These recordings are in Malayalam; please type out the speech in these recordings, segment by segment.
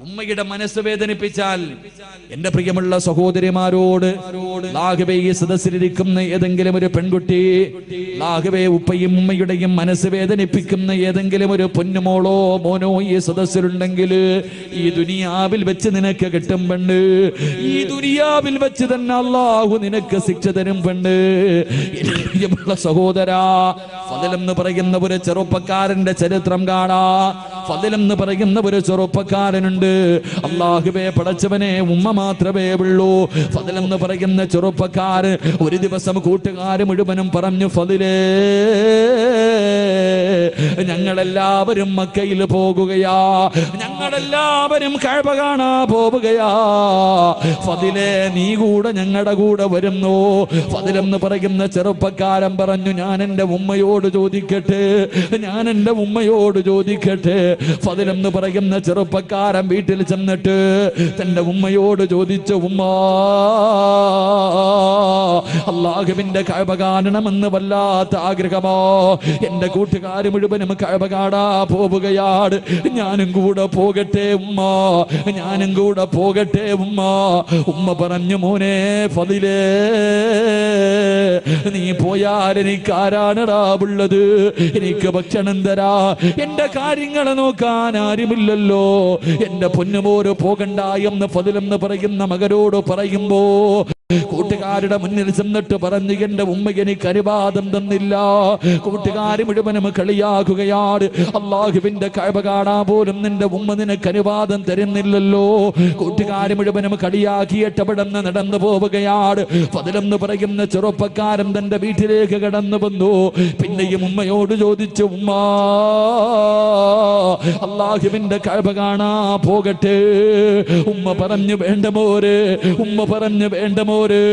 ഉമ്മയുടെ മനസ്സ് വേദനിപ്പിച്ചാൽ എന്റെ പ്രിയമുള്ള സഹോദരിമാരോട് ലാഹുവേ ഈ സദസ്സിലിരിക്കുന്ന ഏതെങ്കിലും ഒരു പെൺകുട്ടി ലാഹുവേ ഉപ്പയും ഉമ്മയുടെയും മനസ്സ് വേദനിപ്പിക്കുന്ന ഏതെങ്കിലും ഒരു പൊന്നുമോളോ മോനോ ഈ സദസ്സിലുണ്ടെങ്കിൽ ഈ ദുനിയാവിൽ വെച്ച് നിനക്ക് കിട്ടും പെണ്ണ്, ഈ ദുനിയാവിൽ വെച്ച് തന്നെ അല്ലാഹു നിനക്ക് ശിക്ഷ തരും പെണ്ണ്. എന്റെ പ്രിയമുള്ള സഹോദരാ, ഫദൽ എന്ന് പറയുന്ന ഒരു ചെറുപ്പക്കാരന്റെ ചരിത്രം കാണാ. ഫദൽ എന്ന് പറയുന്ന ഒരു ചെറുപ്പക്കാരനുണ്ട്. അല്ലാഹുവേ പടച്ചവനെ, ഉമ്മ മാത്രമേ ഉള്ളൂ. ഫദൽ എന്ന് പറയുന്ന ചെറുപ്പക്കാരൻ ഒരു ദിവസം കൂട്ടുകാർ മുഴുവനും പറഞ്ഞു, ഫദലേ ഞങ്ങളെല്ലാവരും മക്കയിൽ പോകുകയാ, ഞങ്ങളെല്ലാവരും കഅബ കാണാ പോവുകയാ, ഫദലേ നീ കൂടെ ഞങ്ങളുടെ കൂടെ വരുന്നു. ഫദൽ എന്ന് പറയുന്ന ചെറുപ്പക്കാരൻ പറഞ്ഞു, ഞാൻ എൻ്റെ ഉമ്മയോട് ചോദിക്കട്ടെ, ഞാൻ എൻ്റെ ഉമ്മയോട് ചോദിക്കട്ടെ. ഫദൽ എന്ന് പറയുന്ന ചെറുപ്പക്കാരൻ വീട്ടിൽ ചെന്നിട്ട് തന്റെ ഉമ്മയോട് ചോദിച്ചു, ഉമ്മ അല്ലാഹുവിന്റെ കഅബ കാണണമെന്ന് വല്ലാത്ത ആഗ്രഹമോ, എന്റെ കൂട്ടുകാർ മുഴുവനും കഅബ കാണാ പോവുകയാണ്, ഞാനും കൂടെ പോകട്ടെ ഉമ്മ, ഞാനും കൂടെ പോകട്ടെ ഉമ്മ. ഉമ്മ പറഞ്ഞു, മോനെ ഫദിലേ നീ പോയാൽ എനിക്ക് ആരാണടാ ഉള്ളത്, എനിക്ക് ഭക്ഷണം തരാ, എന്റെ കാര്യങ്ങൾ നോക്കാൻ ആരുമില്ലല്ലോ, എന്റെ പൊന്നുമോര് പോകണ്ട എന്ന് ഫദിൽ എന്ന് പറയുന്ന മകനോട് പറയുമ്പോ കൂട്ടുകാരുടെ മുന്നിൽ ചെന്നിട്ട് പറഞ്ഞു, എന്റെ ഉമ്മ എനിക്ക് അനുവാദം തന്നില്ല. കൂട്ടുകാർ മുഴുവനും കളിയാക്കുകയാണ്, അല്ലാഹുവിന്റെ കഅബ കാണാൻ പോലും നിന്റെ ഉമ്മ നിനക്ക് അനുവാദം തരുന്നില്ലല്ലോ. കൂട്ടുകാർ മുഴുവനും കളിയാക്കിയിട്ട് അവിടെ നിന്ന് നടന്നു പോവുകയാണ്. ഫദൽ എന്ന് പറയുന്ന ചെറുപ്പക്കാരൻ തന്റെ വീട്ടിലേക്ക് കടന്നു വന്നു. പിന്നെയും ഉമ്മയോട് ചോദിച്ചു, ഉമ്മ അല്ലാഹുവിന്റെ കഅബ കാണാ പോകട്ടെ. ഉമ്മ പറഞ്ഞു, വേണ്ട മോര്, ഉമ്മ പറഞ്ഞു, വേണ്ട മോര്.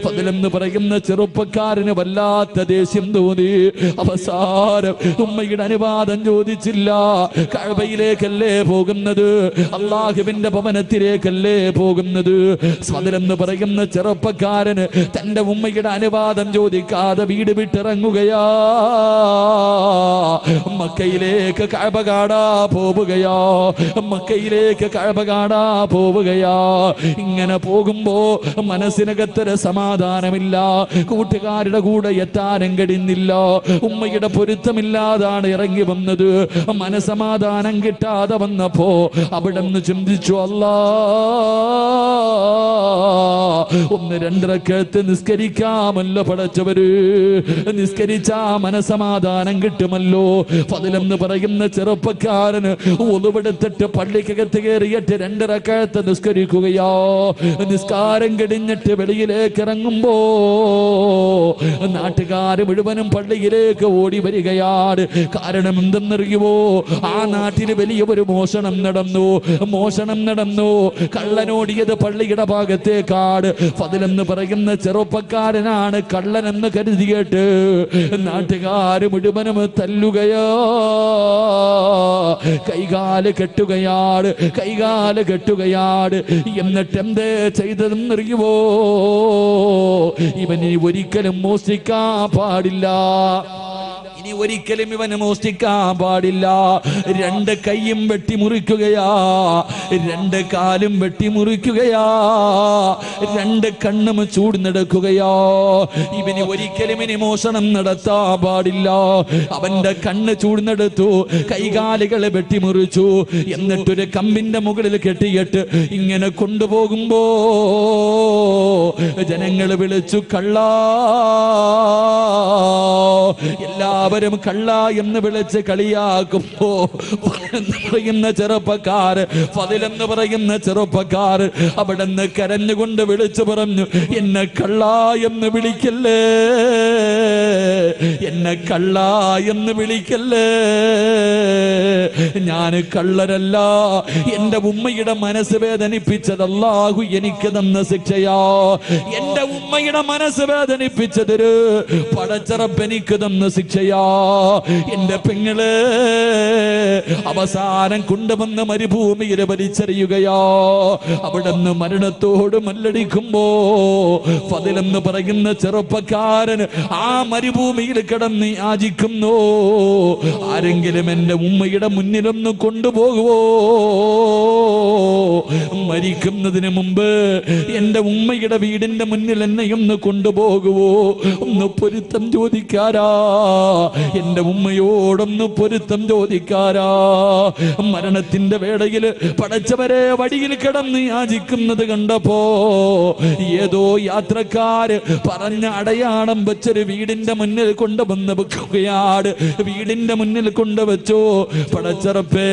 ഫദൽ എന്ന് പറയുന്ന ചെറുപ്പക്കാരന് വല്ലാത്ത ദേഷ്യം തോന്നി. അവസാനം ഉമ്മയുടെ അനുവാദം ചോദിച്ചില്ല. കഅബയിലേക്കല്ലേ പോകുന്നത്, അല്ലാഹുവിന്റെ ഭവനത്തിലേക്കല്ലേ പോകുന്നത്. ഫദൽ എന്ന് പറയുന്ന ചെറുപ്പക്കാരന് തന്റെ ഉമ്മയുടെ അനുവാദം ചോദിക്കാതെ വീട് വിട്ടിറങ്ങുകയാ, മക്കയിലേക്ക് കഅബ കാണാ പോവുകയാ, മക്കയിലേക്ക് കഅബ കാണാ പോവുകയാ. ഇങ്ങനെ പോകുമ്പോ മനസ്സിനകത്തൊരു സമാധാനമില്ല, കൂട്ടുകാരുടെ കൂടെ എത്താനും കഴിയുന്നില്ല, ഉമ്മയുടെ പൊരുത്തമില്ലാതാണ് ഇറങ്ങി വന്നത്. മനസമാധാനം കിട്ടാതെ വന്നപ്പോ അവിടെ നിന്ന് ചിന്തിച്ചു, അല്ലാ ഒന്ന് രണ്ടരക്കത്ത് നിസ്കരിക്കാമല്ലോ പടച്ചവര്, നിസ്കരിച്ചാ മനസമാധാനം കിട്ടുമല്ലോ. ഫദൽ എന്ന് പറയുന്ന ചെറുപ്പക്കാരന് ഒളിവെടുത്തിട്ട് പള്ളിക്കകത്ത് കയറിയിട്ട് രണ്ടരക്കത്ത് നിസ്കരിക്കുകയോ. നിസ്കാരം കഴിഞ്ഞിട്ട് വെളിയിലേക്ക് ഇറങ്ങുമ്പോ നാട്ടുകാര് മുഴുവനും പള്ളിയിലേക്ക് ഓടി വരികയാണ്. കാരണം എന്തെന്നറിയുമോ, ആ നാട്ടില് വലിയ ഒരു മോഷണം നടന്നു, മോഷണം നടന്നു. കള്ളനോടിയത് പള്ളിയുടെ ഭാഗത്തേക്കാട്. ഫദൽ എന്ന് പറയുന്ന ചെറുപ്പക്കാരനാണ് കള്ളനെന്ന് കരുതിയിട്ട് നാട്ടുകാര് മുഴുവനും തല്ലുകയോ, കൈകാല് കെട്ടുകയാണ്, കൈകാല് കെട്ടുകയാണ്. എന്നിട്ട് എന്തേ ചെയ്തതെന്നറിയുമോ, ഇവന് ഒരിക്കലും മോഷ്ടിക്കാൻ പാടില്ല, ഇനി ഒരിക്കലും ഇവന് മോഷ്ടിക്കാൻ പാടില്ല. രണ്ട് കൈയും വെട്ടിമുറിക്കുകയാ, രണ്ട് കാലും വെട്ടിമുറിക്കുകയാ, രണ്ട് കണ്ണും ചൂടുന്നെടുക്കുകയോ. ഇവന് ഒരിക്കലും ഇനി മോഷണം നടത്താൻ പാടില്ല. അവന്റെ കണ്ണ് ചൂടുന്നെടുത്തു, കൈകാലുകളെ വെട്ടിമുറിച്ചു. എന്നിട്ടൊരു കമ്പിന്റെ മുകളിൽ കെട്ടിയിട്ട് ഇങ്ങനെ കൊണ്ടുപോകുമ്പോ ജനങ്ങൾ വിളിച്ചു, കള്ളാ. എല്ലാവരും കള്ള എന്ന് വിളിച്ച് കളിയാക്കുമ്പോ പറയുന്ന ചെറുപ്പക്കാർ, ഫദൽ എന്ന് പറയുന്ന ചെറുപ്പക്കാർ അവിടെ നിന്ന് കരഞ്ഞുകൊണ്ട് വിളിച്ചു പറഞ്ഞു, എന്നെ കള്ള എന്ന് വിളിക്കല്ലേ, എന്നെ കള്ള എന്ന് വിളിക്കല്ലേ, ഞാൻ കള്ളരല്ല. എന്റെ ഉമ്മയുടെ മനസ്സ് വേദനിപ്പിച്ചത് അല്ലാഹു എനിക്ക് തന്ന ശിക്ഷയാ. എന്റെ ഉമ്മയുടെ മനസ്സ് വേദനിപ്പിച്ചതൊരു പടച്ചറപ്പ് എനിക്ക് തന്ന ശിക്ഷയാ. എന്റെ പെങ്ങള് അവസാനം കൊണ്ടുവന്ന് മരുഭൂമിയിൽ വലിച്ചെറിയുകയോ. അവിടുന്ന് മരണത്തോട് മല്ലടിക്കുമ്പോ ഫദൽ എന്ന് പറയുന്ന ചെറുപ്പക്കാരൻ ആ മരുഭൂമിയിൽ കിടന്ന് യാചിക്കുന്നു, ആരെങ്കിലും എന്റെ ഉമ്മയുടെ മുന്നിലൊന്ന് കൊണ്ടുപോകുവോ. മരിക്കുന്നതിന് മുമ്പ് എന്റെ ഉമ്മയുടെ വീടിന്റെ മുന്നിൽ എന്നെയൊന്ന് കൊണ്ടുപോകുവോ, ഒന്ന് പൊരുത്തം ചോദിക്കാരാ, എന്റെ ഉമ്മയോടൊന്ന് പൊരുത്തം ചോദിക്കാരാ. മരണത്തിന്റെ വേളയിൽ പടച്ചവരെ വഴിയിൽ കിടന്ന് യാചിക്കുന്നത് കണ്ടപ്പോ ഏതോ യാത്രക്കാര് പറഞ്ഞ അടയാളം വെച്ചൊരു വീടിന്റെ മുന്നിൽ കൊണ്ടുവന്ന് വെക്കുകയാണ്. വീടിന്റെ മുന്നിൽ കൊണ്ടുവച്ചു. പടച്ചറപ്പേ,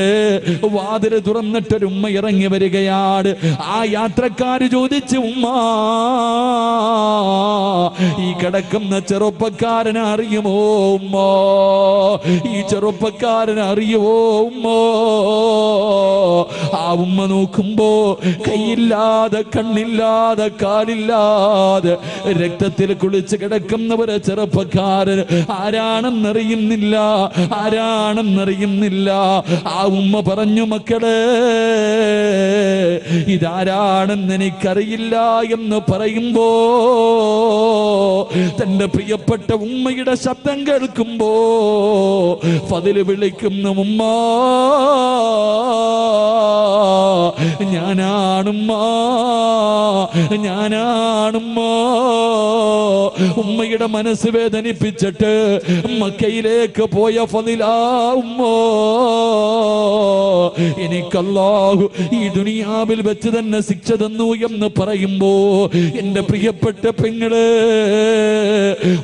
വാതില് തുറന്നിട്ടൊരു ഉമ്മ ഇറങ്ങി വരികയാണ്. ആ യാത്രക്കാര് ചോദിച്ചു, ഉമ്മ, ഈ കിടക്കുന്ന ചെറുപ്പക്കാരനെ അറിയുമോ ഉമ്മ? ഈ ചെറുപ്പക്കാരനെ അറിയുമോ ഉമ്മ? ആ ഉമ്മ നോക്കുമ്പോ കൈയില്ലാതെ, കണ്ണില്ലാതെ, കാലില്ലാതെ രക്തത്തിൽ കുളിച്ച് കിടക്കുന്ന ഒരു ചെറുപ്പക്കാരൻ. ആരാണെന്നറിയുന്നില്ല, ആരാണെന്നറിയുന്നില്ല. ആ ഉമ്മ പറഞ്ഞു, മക്കളെ, ഇതാരാണെന്ന് എനിക്കറിയില്ല എന്ന് പറയുമ്പോ തന്റെ പ്രിയപ്പെട്ട ഉമ്മയുടെ ശബ്ദം കേൾക്കുമ്പോ ഫദില് വിളിക്കുന്ന ഉമ്മ, ഞാനാണുമ്മ, ഞാനാണുമ്മ. ഉമ്മയുടെ മനസ്സ് വേദനിപ്പിച്ചിട്ട് മക്കയിലേക്ക് പോയ ഫദിലാ ഉമ്മ. എനിക്കല്ലാഹു ഈ ദുനിയാവിൽ വെച്ച് തന്നെ ശിക്ഷ തന്നു എന്ന് പറയുമ്പോ എന്റെ പ്രിയപ്പെട്ട പെങ്ങള്,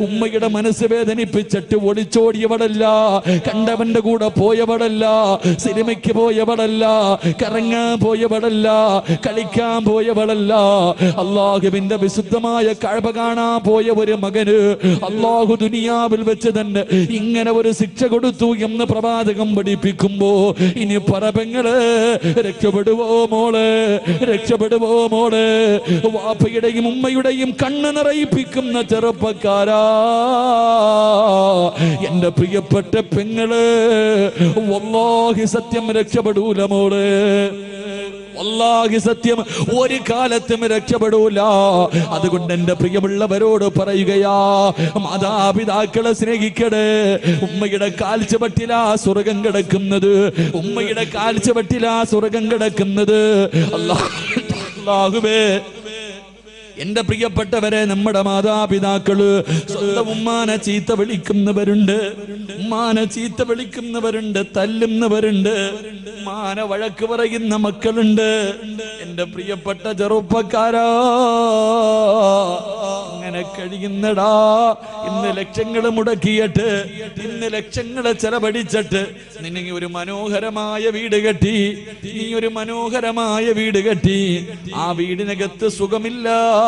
ഉമ്മയുടെ മനസ്സ് വേദനിപ്പിച്ചിട്ട് ഒളിച്ചോടിയവളല്ല, കണ്ടവന്റെ കൂടെ പോയവളല്ല, സിനിമയ്ക്ക് പോയവളല്ല, കറങ്ങാൻ പോയവളല്ല, കളിക്കാൻ പോയവളല്ല. അല്ലാഹുവിന്റെ വിശുദ്ധമായ കഅബ കാണാൻ പോയ ഒരു മകന് അല്ലാഹു ദുനിയാവിൽ വെച്ച് തന്നെ ഇങ്ങനെ ഒരു ശിക്ഷ കൊടുത്തു എന്ന് പ്രവാചകം പഠിപ്പിക്കുമ്പോ ഇനി പറപെങ്ങള്, രക്ഷപ്പെടുവോ മോളെ, രക്ഷപ്പെടുവോ മോളെ? വാപ്പയുടെയും ഉമ്മയുടെയും കണ്ണ് നിറയിപ്പിക്കുന്ന ചെറുപ്പക്കാരാ, എന്റെ പ്രിയപ്പെട്ട പെങ്ങള്, വല്ലാഹി സത്യം രക്ഷപ്പെടൂല മോളെ, വല്ലാഹി സത്യം ഒരു കാലത്തും രക്ഷപ്പെടൂല. അതുകൊണ്ട് എന്റെ പ്രിയമുള്ളവരോട് പറയുകയാ, മാതാപിതാക്കളെ സ്നേഹിക്കണേ. ഉമ്മയുടെ കാൽച്ചുവട്ടിലാ സ്വർഗം കിടക്കുന്നത്, ഉമ്മയുടെ കാൽച്ചുവട്ടിലാ സ്വർഗം കിടക്കുന്നത്. അല്ലാഹുവേ, എന്റെ പ്രിയപ്പെട്ടവരെ, നമ്മുടെ മാതാപിതാക്കള് സ്വന്തം ഉമ്മാനെ ചീത്ത വിളിക്കുന്നവരുണ്ട്, ഉമ്മാനെ ചീത്ത വിളിക്കുന്നവരുണ്ട്, തല്ലുന്നവരുണ്ട്, ഉമ്മാനെ വഴക്ക് പറയുന്ന മക്കളുണ്ട്. എന്റെ പ്രിയപ്പെട്ട ചെറുപ്പക്കാരാ, അങ്ങനെ കഴിയുന്നടാ. ഇന്ന് ലക്ഷങ്ങൾ മുടക്കിയിട്ട്, ഇന്ന് ലക്ഷങ്ങളെ ചെലവഴിച്ചിട്ട് നിന്നെ ഒരു മനോഹരമായ വീട് കെട്ടി, നീ ഒരു മനോഹരമായ വീട് കെട്ടി. ആ വീടിനകത്ത് സുഖമില്ലാതെ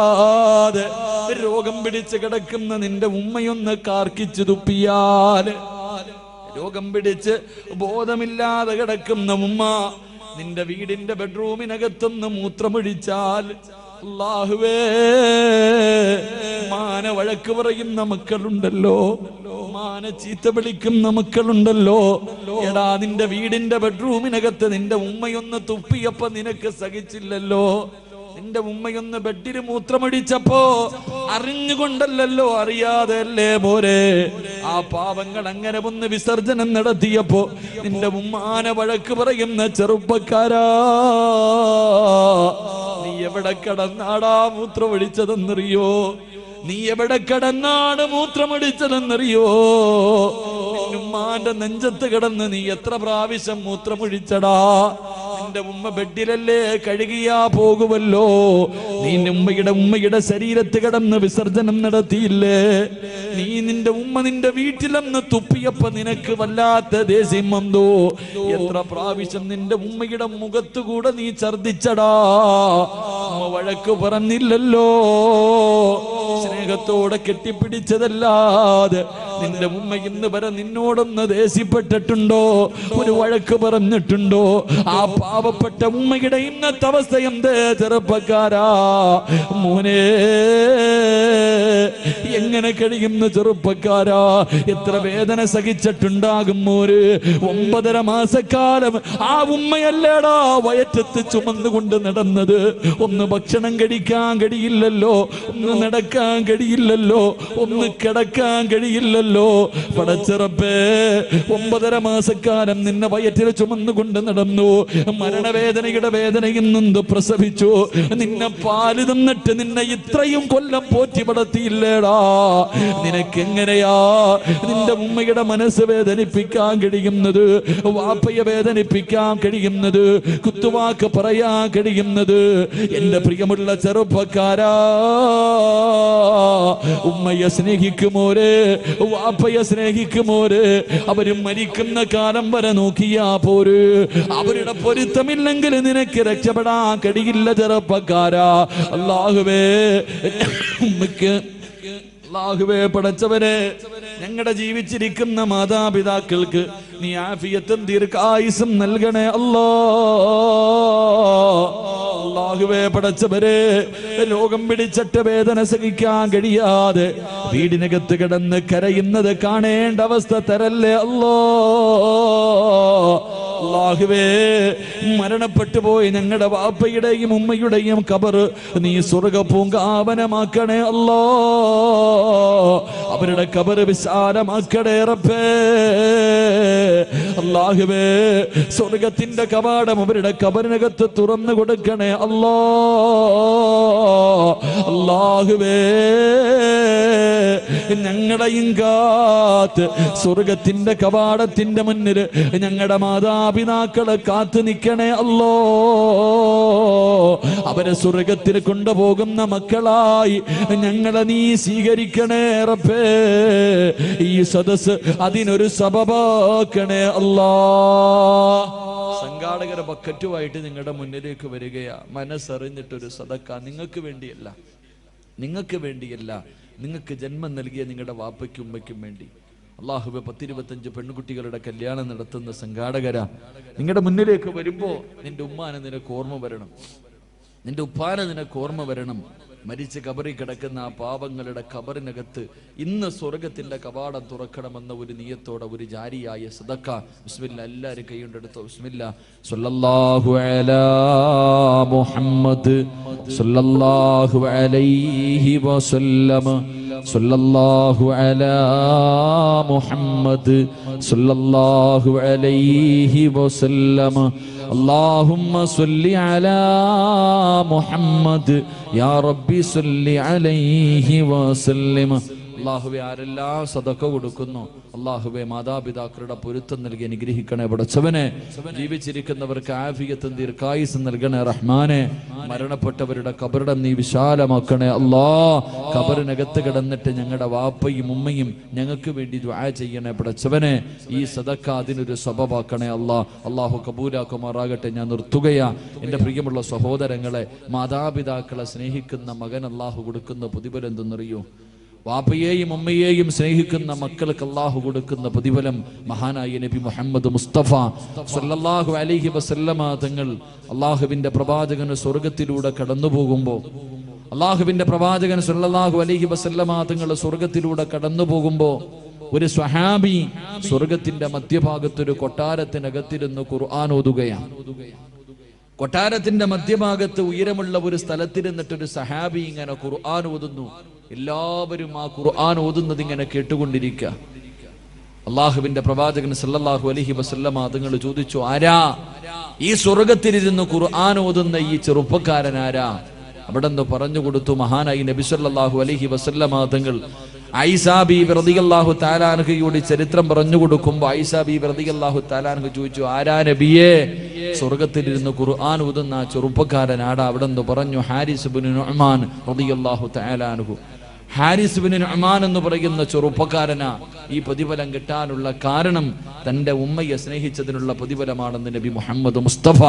രോഗം പിടിച്ച് കിടക്കുന്ന നിന്റെ ഉമ്മയൊന്ന് കാർക്കിച്ചു തുപ്പിയാൽ, രോഗം പിടിച്ച് ബോധമില്ലാതെ കിടക്കുന്ന ഉമ്മ നിന്റെ വീടിന്റെ ബെഡ്റൂമിനകത്തൊന്ന് മൂത്രമൊഴിച്ചാൽ, അല്ലാഹുവേ, മാന വഴക്ക് പറയുന്ന മക്കളുണ്ടല്ലോ, മാന ചീത്ത വിളിക്കുന്ന മക്കളുണ്ടല്ലോ. എടാ, നിന്റെ വീടിന്റെ ബെഡ്റൂമിനകത്ത് നിന്റെ ഉമ്മയൊന്ന് തുപ്പിയപ്പോ നിനക്ക് സഹിച്ചില്ലല്ലോ. നിന്റെ ഉമ്മയൊന്ന് ബെഡിൽ മൂത്രമടിച്ചപ്പോ അറിഞ്ഞുകൊണ്ടല്ലോ, അറിയാതെ അല്ലേ പോരെ? ആ പാവങ്ങൾ അങ്ങനെ ഒന്ന് വിസർജനം നടത്തിയപ്പോ നിന്റെ ഉമ്മാനെ വഴക്ക് പറയുന്ന ചെറുപ്പക്കാരാ, നീ എവിടെ കിടന്നാടാ മൂത്രമൊഴിച്ചതെന്നറിയോ? നീ എവിടെ കിടന്നാണ് മൂത്രമൊഴിച്ചതെന്നറിയോ? ഉമ്മാന്റെ നെഞ്ചത്ത് കിടന്ന് നീ എത്ര പ്രാവശ്യം മൂത്രമൊഴിച്ചടാ? നിന്റെ ഉമ്മ ബെഡിലല്ലേ കഴുകിയാ പോകുമല്ലോ. നീ ഉമ്മയുടെ ശരീരത്ത് കിടന്ന് വിസർജനം നടത്തിയില്ലേ? നീ നിന്റെ ഉമ്മ നിന്റെ വീട്ടിലെന്ന് തുപ്പിയപ്പോ നിനക്ക് വല്ലാത്ത ദേഷ്യം വന്നോ? എത്ര പ്രാവശ്യം നിന്റെ ഉമ്മയുടെ മുഖത്തുകൂടെ നീ ഛർദിച്ചടാ? ഉമ്മ വഴക്ക് പറഞ്ഞില്ലല്ലോ, സ്നേഹത്തോടെ കെട്ടിപ്പിടിച്ചതല്ലാതെ നിന്റെ ഉമ്മ ഇന്ന് വരെ നിന്നോടൊന്ന് ദേഷ്യപ്പെട്ടിട്ടുണ്ടോ? ഒരു വഴക്ക് പറഞ്ഞിട്ടുണ്ടോ? ആ പാവപ്പെട്ട ഉമ്മയുടെ ഇന്നത്തെ അവസ്ഥ എന്തേ ചെറുപ്പക്കാരാ? മോനെ, എങ്ങനെ കഴിയുന്ന ചെറുപ്പക്കാരാ? എത്ര വേദന സഹിച്ചിട്ടുണ്ടാകും മോര്. 9.5 മാസക്കാലം ആ ഉമ്മയല്ലേടാ വയറ്റത്ത് ചുമന്നുകൊണ്ട് നടന്നത്. ഒന്ന് ഭക്ഷണം കഴിക്കാൻ കഴിയില്ലല്ലോ, ഒന്ന് നടക്കാൻ കഴിയില്ലല്ലോ, ഒന്ന് കിടക്കാൻ കഴിയില്ലല്ലോ. പടച്ചിറപ്പേ, 9.5 മാസക്കാലം നിന്നെ വയറ്റിൽ ചുമന്നുകൊണ്ട് നടന്നു, മരണവേദനയുടെ വേദനയിൽ നിന്ന് പ്രസവിച്ചു, നിന്നെ പാല് തന്നിട്ട് നിന്നെ ഇത്രയും കൊല്ലം പോറ്റി വളർത്തിയില്ലേടാ. നിനക്കെങ്ങനെയാ നിന്റെ ഉമ്മയുടെ മനസ്സ് വേദനിപ്പിക്കാൻ കഴിയുന്നത്, വാപ്പയെ വേദനിപ്പിക്കാൻ കഴിയുന്നത്, കുത്തുവാക്ക് പറയാൻ കഴിയുന്നത്? എന്റെ പ്രിയമുള്ള ചെറുപ്പക്കാരാ, ഉമ്മയെ സ്നേഹിക്കുമോരെ, വാപ്പയെ സ്നേഹിക്കുമോരെ, അവര് മരിക്കുന്ന കാലം വരെ നോക്കിയാ പോര്. അവരുടെ പൊരുത്തമില്ലെങ്കിൽ നിനക്ക് രക്ഷപ്പെടാൻ കഴിയില്ല ചെറുപ്പക്കാരാ. അല്ലാഹുവേ, ഉമ്മയ്ക്ക് അല്ലാഹുവേ പടച്ചവനെ, ഞങ്ങളുടെ ജീവിച്ചിരിക്കുന്ന മാതാപിതാക്കൾക്ക് നീ ആഫിയത്തും ദീർഘായുസ്സും നൽകണേ അല്ലാ. അല്ലാഹുവേ പടച്ചവരെ, രോഗം പിടിച്ചിട്ട് വേദന സഹിക്കാൻ കഴിയാതെ വീടിനകത്ത് കിടന്ന് കരയുന്നത് കാണേണ്ട അവസ്ഥ തരല്ലേ അല്ലാ. അല്ലാഹുവേ, മരണപ്പെട്ടു പോയി ഞങ്ങളുടെ വാപ്പയുടെയും ഉമ്മയുടെയും ഖബർ നീ സ്വർഗ്ഗപൂങ്കാവനമാക്കണേ അല്ലാ. അവരുടെ ഖബർ വിശാലമാക്കണേ റബ്ബേ. അല്ലാഹുവേ, സ്വർഗത്തിന്റെ കവാടം അവരുടെ ഖബറിനകത്ത് തുറന്നു കൊടുക്കണേ അല്ലാ. അല്ലാഹുവേ, ഞങ്ങളെയും കാത്ത് സ്വർഗത്തിന്റെ കവാടത്തിന്റെ മുന്നിൽ ഞങ്ങളുടെ മാതാപിതാക്കളെ കാത്തു നിൽക്കണേ അല്ലോ. അവരെ സ്വർഗത്തിൽ കൊണ്ടുപോകുന്ന മക്കളായി ഞങ്ങളെ നീ സ്വീകരിക്കണേ റബ്ബേ. ഈ സദസ് അതിനൊരു സബബാക്കണേ അല്ലാ. സംഘാടകരെ ബക്കറ്റുമായിട്ട് നിങ്ങളുടെ മുന്നിലേക്ക് വരികയാ. മനസ്സറിഞ്ഞിട്ടൊരു സദക്ക നിങ്ങൾക്ക് വേണ്ടിയല്ല, നിങ്ങൾക്ക് വേണ്ടിയല്ല, നിങ്ങൾക്ക് ജന്മം നൽകിയ നിങ്ങളുടെ വാപ്പയ്ക്കും ഉമ്മയ്ക്കും വേണ്ടി. അല്ലാഹുവേ, 10-25 പെൺകുട്ടികളുടെ കല്യാണം നടത്തുന്ന സംഘാടകരാ, നിങ്ങളുടെ മുന്നിലേക്ക് വരുമ്പോ നിന്റെ ഉമ്മാനെ നിനക്ക് ഓർമ്മ വരണം, നിന്റെ ഉപ്പാനെ നിനക്ക് ഓർമ്മ വരണം. മരിച്ച് കബറിൽ കിടക്കുന്ന ആ പാവങ്ങളുടെ ഖബറിനകത്ത് ഇന്ന് സ്വർഗത്തിന്റെ കവാടം തുറക്കണമെന്ന ഒരു നിയത്തോടെ ഒരു ജാരിയായ സദക്ക. ബിസ്മില്ലാ, എല്ലാവരും കൈകൊണ്ടെടുത്തോ. ബിസ്മില്ലാ. സല്ലല്ലാഹു അലാ മുഹമ്മദ് സല്ലല്ലാഹു അലൈഹി വസല്ലം. സല്ലല്ലാഹു അലാ മുഹമ്മദ് സല്ലല്ലാഹു അലൈഹി വസല്ലം. اللهم صل على محمد يا ربي صل عليه وسلم. അല്ലാഹുവേ, ആരെല്ലാം സദഖ കൊടുക്കുന്നു അല്ലാഹുവേ, മാതാപിതാക്കളുടെ പൊരുത്തം നൽകി അനുഗ്രഹിക്കണേ പടച്ചവനെ. ജീവിച്ചിരിക്കുന്നവർക്ക് ആഫിയത്തും ദീർഘായുസ്സും നൽകണേ റഹ്മാനെ. മരണപ്പെട്ടവരുടെ ഖബറിടം നീ വിശാലമാക്കണേ അല്ലാ. ഖബറിനകത്ത് കിടന്നിട്ട് ഞങ്ങളുടെ വാപ്പയും ഉമ്മയും ഞങ്ങൾക്ക് വേണ്ടി ദുആ ചെയ്യണേ പടച്ചവനെ. ഈ സദഖ അതിനൊരു സബബാക്കണേ അല്ലാ. അല്ലാഹു കബൂലാക്കുമാറാകട്ടെ. ഞാൻ നിർത്തുകയാ. എൻ്റെ പ്രിയമുള്ള സഹോദരങ്ങളെ, മാതാപിതാക്കളെ സ്നേഹിക്കുന്ന മകൻ അല്ലാഹു കൊടുക്കുന്ന പ്രതിഫലം എന്തെന്നറിയോ? വാപ്പയെയും ഉമ്മയെയും സ്നേഹിക്കുന്ന മക്കൾക്ക് അല്ലാഹു കൊടുക്കുന്ന പ്രതിഫലം മഹാനായ നബി മുഹമ്മദ് മുസ്തഫ സല്ലല്ലാഹു അലൈഹി വസല്ലമ തങ്ങൾ അല്ലാഹുവിന്റെ പ്രവാചകൻ സ്വർഗത്തിലൂടെ കടന്നു പോകുമ്പോൾ, അല്ലാഹുവിന്റെ പ്രവാചകൻ സല്ലല്ലാഹു അലൈഹി വസല്ലമ തങ്ങൾ സ്വർഗത്തിലൂടെ കടന്നു പോകുമ്പോൾ ഒരു സ്വഹാബി സ്വർഗത്തിന്റെ മധ്യഭാഗത്തൊരു കൊട്ടാരത്തിനകത്തിരുന്ന് ഖുർആൻ ഓതുകയാണ്. കൊട്ടാരത്തിന്റെ മധ്യഭാഗത്ത് ഉയരമുള്ള ഒരു സ്ഥലത്തിരുന്നിട്ടൊരു സഹാബി ഇങ്ങനെ ഖുർആൻ ഓതുന്നു. എല്ലാവരും ആ ഖുർആൻ ഓതുന്നത് ഇങ്ങനെ കേട്ടുകൊണ്ടിരിക്കുക. അള്ളാഹുവിന്റെ പ്രവാചകൻ സല്ലല്ലാഹു അലൈഹി വസല്ലമ തങ്ങൾ ചോദിച്ചു, ആരാ ഈ സ്വർഗത്തിലിരുന്ന് ഖുർആൻ ഓതുന്ന ഈ ചെറുപ്പക്കാരൻ ആരാ? അവിടെ നിന്ന് പറഞ്ഞു കൊടുത്തു മഹാനായി നബി സല്ലല്ലാഹു അലൈഹി വസല്ലമ തങ്ങൾ. ആയിഷ ബീബി റളിയല്ലാഹു തആല അൻഹയുടെ ചരിത്രം പറഞ്ഞു കൊടുക്കുമ്പോൾ ആയിഷ ബീബി റളിയല്ലാഹു തആല അൻഹ ചോദിച്ചു, ആരാ നബിയേ സ്വർഗത്തിലിരുന്ന് ഖുർആൻ ഓതുന്ന ചെറുപ്പക്കാരൻ ആടാ? അവിടെ നിന്ന് പറഞ്ഞു, ഹാരിസ് ഇബ്നു നുഅ്മാൻ റളിയല്ലാഹു തആല അൻഹു. ഹാരിസ് ഇബ്നു നുഅ്മാൻ എന്ന് പറയുന്ന ചെറുപ്പക്കാരനാ. ഈ പ്രതിഫലം കിട്ടാനുള്ള കാരണം തന്റെ ഉമ്മയെ സ്നേഹിച്ചതിനുള്ള പ്രതിഫലമാണെന്ന് നബി മുഹമ്മദ് മുസ്തഫ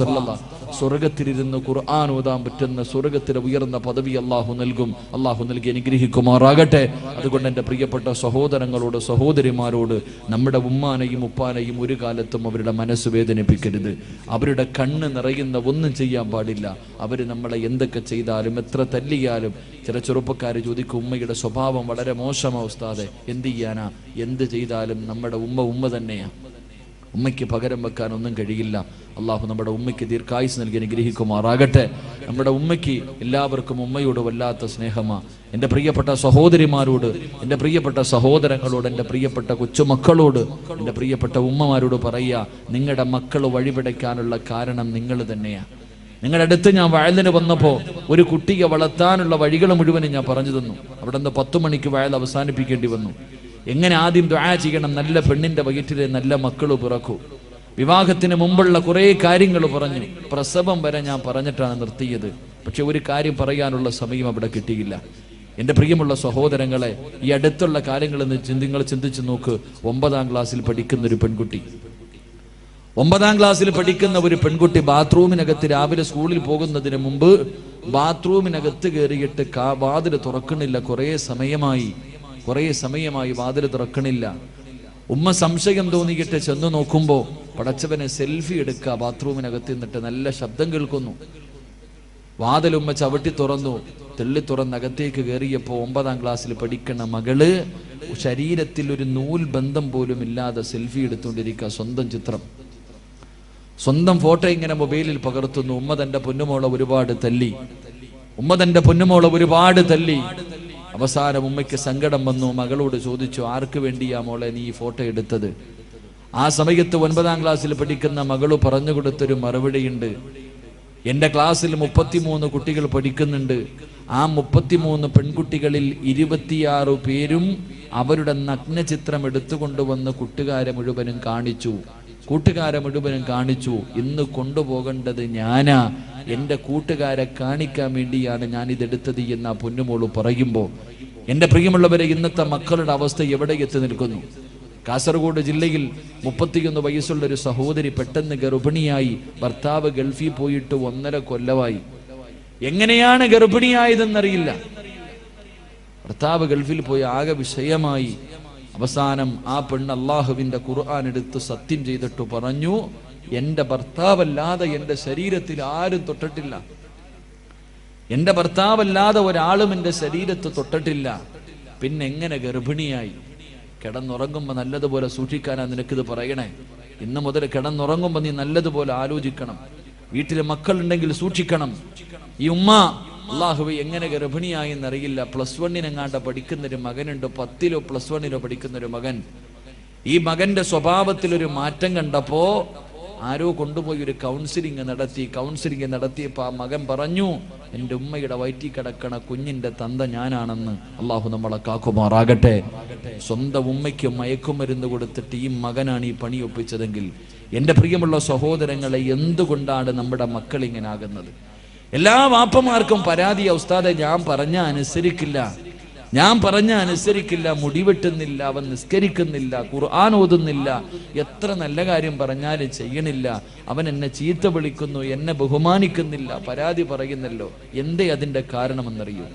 സല്ലല്ലാഹു. സ്വർഗത്തിലിരുന്ന് ഖുർആൻ ഓതാൻ പറ്റുന്ന സ്വർഗത്തിലെ ഉയർന്ന പദവി അല്ലാഹു നൽകും. അല്ലാഹു നൽകി അനുഗ്രഹിക്കുമാറാകട്ടെ. അതുകൊണ്ട് എൻ്റെ പ്രിയപ്പെട്ട സഹോദരങ്ങളോട് സഹോദരിമാരോട് നമ്മുടെ ഉമ്മാനെയും ഉപ്പാനെയും ഒരു കാലത്തും അവരുടെ മനസ്സ് വേദനിപ്പിക്കരുത്. അവരുടെ കണ്ണ് നിറയുന്ന ഒന്നും ചെയ്യാൻ പാടില്ല. അവർ നമ്മളെ എന്തൊക്കെ ചെയ്താലും എത്ര തല്ലിയാലും, ചില ചെറുപ്പക്കാർ ചോദിക്കും, ഉമ്മയുടെ സ്വഭാവം വളരെ മോശമാ ഉസ്താദെ, എന്ത് ചെയ്യാനാ? എന്ത് ചെയ്താലും നമ്മുടെ ഉമ്മ തന്നെയാ. ഉമ്മയ്ക്ക് പകരം വെക്കാൻ ഒന്നും കഴിയില്ല. അള്ളാഹു നമ്മുടെ ഉമ്മയ്ക്ക് ദീർഘായുസ് നൽകി അനുഗ്രഹിക്കുമാറാകട്ടെ. നമ്മുടെ ഉമ്മയ്ക്ക് എല്ലാവർക്കും ഉമ്മയോട് വല്ലാത്ത സ്നേഹമാണ്. എൻ്റെ പ്രിയപ്പെട്ട സഹോദരിമാരോട്, എൻ്റെ പ്രിയപ്പെട്ട സഹോദരങ്ങളോട്, എൻ്റെ പ്രിയപ്പെട്ട കൊച്ചുമക്കളോട്, എൻ്റെ പ്രിയപ്പെട്ട ഉമ്മമാരോട് പറയുക, നിങ്ങളുടെ മക്കൾ വഴിപിടയ്ക്കാനുള്ള കാരണം നിങ്ങൾ തന്നെയാണ്. നിങ്ങളുടെ അടുത്ത് ഞാൻ വയലിന് വന്നപ്പോൾ ഒരു കുട്ടിയെ വളർത്താനുള്ള വഴികൾ മുഴുവനും ഞാൻ പറഞ്ഞു തന്നു. അവിടെ നിന്ന് 10 മണിക്ക് വയൽ അവസാനിപ്പിക്കേണ്ടി വന്നു. എങ്ങനെ ആദ്യം ദുആ ചെയ്യണം, നല്ല പെണ്ണിന്റെ വയറ്റിലെ നല്ല മക്കൾ പിറക്കൂ. വിവാഹത്തിന് മുമ്പുള്ള കുറേ കാര്യങ്ങൾ പറഞ്ഞു. പ്രസവം വരെ ഞാൻ പറഞ്ഞിട്ടാണ് നിർത്തിയത്. പക്ഷെ ഒരു കാര്യം പറയാനുള്ള സമയം അവിടെ കിട്ടിയില്ല. എൻ്റെ പ്രിയമുള്ള സഹോദരങ്ങളെ, ഈ അടുത്തുള്ള കാര്യങ്ങൾ നിങ്ങൾ ചിന്തിച്ചു നോക്ക്. 9ാം ക്ലാസ്സിൽ പഠിക്കുന്ന ഒരു പെൺകുട്ടി, 9ാം ക്ലാസ്സിൽ പഠിക്കുന്ന ഒരു പെൺകുട്ടി ബാത്റൂമിനകത്ത് രാവിലെ സ്കൂളിൽ പോകുന്നതിന് മുമ്പ് ബാത്റൂമിനകത്ത് കയറിയിട്ട് വാതിൽ തുറക്കണില്ല. കുറേ സമയമായി വാതിൽ തുറക്കണില്ല. ഉമ്മ സംശയം തോന്നിയിട്ട് ചെന്ന് നോക്കുമ്പോ പടച്ചവനെ സെൽഫി എടുക്കുക. ബാത്റൂമിനകത്ത് നിന്നിട്ട് നല്ല ശബ്ദം കേൾക്കുന്നു. വാതിൽ ഉമ്മ ചവിട്ടി തുറന്നു. തെള്ളി തുറന്നകത്തേക്ക് കയറിയപ്പോ 9ാം ക്ലാസ്സിൽ പഠിക്കുന്ന മകള് ശരീരത്തിൽ ഒരു നൂൽ ബന്ധം പോലും ഇല്ലാതെ സെൽഫി എടുത്തുകൊണ്ടിരിക്കുക. സ്വന്തം ചിത്രം, സ്വന്തം ഫോട്ടോ ഇങ്ങനെ മൊബൈലിൽ പകർത്തുന്നു. ഉമ്മ തന്റെ പൊന്നുമോളെ ഒരുപാട് തല്ലി. അവസാനം ഉമ്മയ്ക്ക് സങ്കടം വന്നു. മകളോട് ചോദിച്ചു, ആർക്ക് വേണ്ടിയാ മോളെ നീ ഈ ഫോട്ടോ എടുത്തത്? ആ സമയത്ത് 9ാം ക്ലാസ്സിൽ പഠിക്കുന്ന മകള് പറഞ്ഞു കൊടുത്തൊരു മറുപടിയുണ്ട്. എൻ്റെ ക്ലാസ്സിൽ 33 കുട്ടികൾ പഠിക്കുന്നുണ്ട്. ആ 33 പെൺകുട്ടികളിൽ 26 പേരും അവരുടെ നഗ്നചിത്രം എടുത്തുകൊണ്ടുവന്ന് കൂട്ടുകാരെ മുഴുവനും കാണിച്ചു. ഇന്ന് കൊണ്ടുപോകേണ്ടത് ഞാനാ, എൻ്റെ കൂട്ടുകാരെ കാണിക്കാൻ വേണ്ടിയാണ് ഞാൻ ഇതെടുത്തത് എന്ന് ആ പൊന്നുമോള് പറയുമ്പോൾ, എൻ്റെ പ്രിയമുള്ളവരെ, ഇന്നത്തെ മക്കളുടെ അവസ്ഥ എവിടെ എത്തി നിൽക്കുന്നു? കാസർഗോഡ് ജില്ലയിൽ 31 വയസ്സുള്ള ഒരു സഹോദരി പെട്ടെന്ന് ഗർഭിണിയായി. ഭർത്താവ് ഗൾഫിൽ പോയിട്ട് 1.5 കൊല്ലമായി. എങ്ങനെയാണ് ഗർഭിണിയായതെന്നറിയില്ല. ഭർത്താവ് ഗൾഫിൽ പോയി ആകെ വിഷയമായി. അവസാനം ആ പെണ്ണ് അള്ളാഹുവിന്റെ ഖുർആൻ എടുത്ത് സത്യം ചെയ്തിട്ട് പറഞ്ഞു, എൻ്റെ ഭർത്താവല്ലാതെ എൻ്റെ ശരീരത്തിൽ ആരും തൊട്ടിട്ടില്ല. എൻ്റെ ഭർത്താവല്ലാതെ ഒരാളും എൻ്റെ ശരീരത്ത് തൊട്ടിട്ടില്ല. പിന്നെ എങ്ങനെ ഗർഭിണിയായി? കിടന്നുറങ്ങുമ്പോൾ നല്ലതുപോലെ സൂക്ഷിക്കാനാ നിനക്കിത് പറയണേ. ഇന്ന് മുതൽ കിടന്നുറങ്ങുമ്പോൾ നീ നല്ലതുപോലെ ആലോചിക്കണം. വീട്ടിലെ മക്കളുണ്ടെങ്കിൽ സൂക്ഷിക്കണം. ഈ ഉമ്മ അള്ളാഹുവേ എങ്ങനെ ഗർഭിണിയായി എന്നറിയില്ല. +1 പഠിക്കുന്നൊരു മകനുണ്ട്. 10ലോ +1ലോ പഠിക്കുന്നൊരു മകൻ. ഈ മകന്റെ സ്വഭാവത്തിലൊരു മാറ്റം കണ്ടപ്പോ ആരോ കൊണ്ടുപോയി ഒരു കൗൺസിലിംഗ് നടത്തിയപ്പോൾ ആ മകൻ പറഞ്ഞു, എൻ്റെ ഉമ്മയുടെ വയറ്റിൽ കിടക്കണ കുഞ്ഞിന്റെ തന്ത ഞാനാണെന്ന്. അള്ളാഹു നമ്മളെ കാക്കുമാറാകട്ടെ. സ്വന്തം ഉമ്മയ്ക്ക് മയക്കുമരുന്ന് കൊടുത്തിട്ട് ഈ മകനാണ് ഈ പണി ഒപ്പിച്ചതെങ്കിൽ, എൻ്റെ പ്രിയമുള്ള സഹോദരങ്ങളെ, എന്തുകൊണ്ടാണ് നമ്മുടെ മക്കൾ ഇങ്ങനെ ആകുന്നത്? എല്ലാ വാപ്പമാർക്കും പരാതിയ, ഉസ്താദെ ഞാൻ പറഞ്ഞ അനുസരിക്കില്ല, മുടിവെട്ടുന്നില്ല, അവൻ നിസ്കരിക്കുന്നില്ല, ഖുർആൻ ഓതുന്നില്ല, എത്ര നല്ല കാര്യം പറഞ്ഞാലും ചെയ്യണില്ല, അവൻ എന്നെ ചീത്ത വിളിക്കുന്നു, എന്നെ ബഹുമാനിക്കുന്നില്ല, പരാതി പറയുന്നല്ലോ. എന്തേ അതിൻ്റെ കാരണമെന്നറിയൂ?